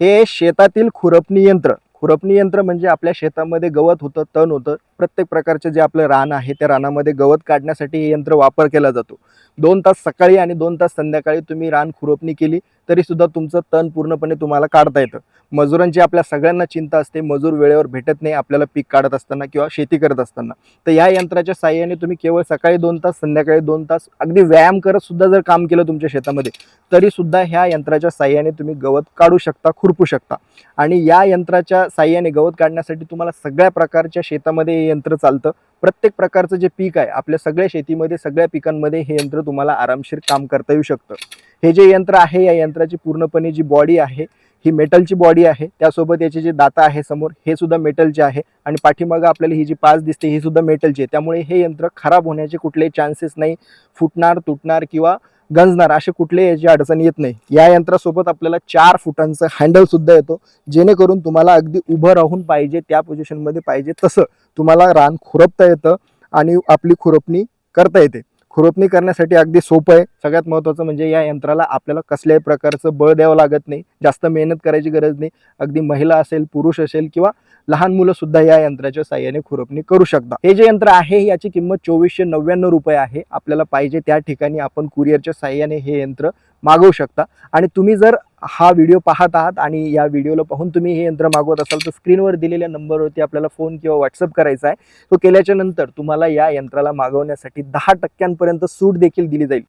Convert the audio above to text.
हे शेतातील खुरपणी यंत्र. खुरपणी यंत्र म्हणजे आपल्या शेतामध्ये गवत होतं, तण होतं. प्रत्येक प्रकारचे जे आपलं रान आहे, त्या रानामध्ये गवत काढण्यासाठी हे यंत्र वापर केला जातो. 2 तास सकाळी आणि 2 तास संध्याकाळी तुम्ही रान खुरपणी केली, तरी सुद्धा तुमचं तण पूर्णपणे तुम्हाला काढता येतं. मजुरांची आपल्या सगळ्यांना चिंता असते, मजूर वेळेवर भेटत नाही आपल्याला पीक काढत असताना किंवा शेती करत असताना. तर या यंत्राच्या साहाय्याने तुम्ही केवळ सकाळी 2 तास, संध्याकाळी 2 तास अगदी व्यायाम करत सुद्धा जर काम केलं तुमच्या शेतामध्ये, तरी सुद्धा ह्या यंत्राच्या साहाय्याने तुम्ही गवत काढू शकता, खुरपू शकता. आणि या यंत्राच्या साहाय्याने गवत काढण्यासाठी तुम्हाला सगळ्या प्रकारच्या शेतामध्ये हे यंत्र चालतं. प्रत्येक प्रकारचं जे पीक आहे आपल्या सगळ्या शेतीमध्ये, सगळ्या पिकांमध्ये हे यंत्र तुम्हाला आरामशीर काम करता येऊ शकतं. हे जे यंत्र आहे, या यंत्राची पूर्णपणे जी बॉडी आहे ही मेटलची बॉडी आहे. त्यासोबत याचे जे दाता आहे समोर, हे सुद्धा मेटलचे आहे. आणि पाठीमागं आपल्याला ही जी पाच दिसते ही सुद्धा मेटलची आहे. त्यामुळे हे यंत्र खराब होण्याचे कुठलेही चान्सेस नाही. फुटणार, तुटणार किंवा गंजणार असे कुठलेही याची अडचण येत नाही. या यंत्रासोबत आपल्याला 4 फुटांचं हँडल सुद्धा येतो, जेणेकरून तुम्हाला अगदी उभं राहून पाहिजे त्या पोझिशनमध्ये पाहिजे तसं तुम्हाला रान खुरपता येतं आणि आपली खुरपणी करता येते. खुरपणी करण्यासाठी अगदी सोपं आहे. सगळ्यात महत्त्वाचं म्हणजे या यंत्राला आपल्याला कसल्याही प्रकारचं बळ द्यावं लागत नाही, जास्त मेहनत करायची गरज नाही. अगदी महिला असेल, पुरुष असेल किंवा लहान मुलं सुद्धा या यंत्राच्या साहाय्याने खुरपणी करू शकता. हे जे यंत्र आहे याची किंमत 2499 रुपये आहे. आपल्याला पाहिजे त्या ठिकाणी आपण कुरिअरच्या साहाय्याने हे यंत्र मागवू शकता. आणि तुम्ही जर हा व्हिडिओ पाहत आहात आणि या व्हिडिओला पाहून तुम्ही हे यंत्र मागवत असाल, तर स्क्रीनवर दिलेल्या नंबरवरती आपल्याला फोन किंवा व्हॉट्सअप करायचा आहे. तो केल्याच्या नंतर तुम्हाला या यंत्राला मागवण्यासाठी 10% सूट देखील दिली जाईल.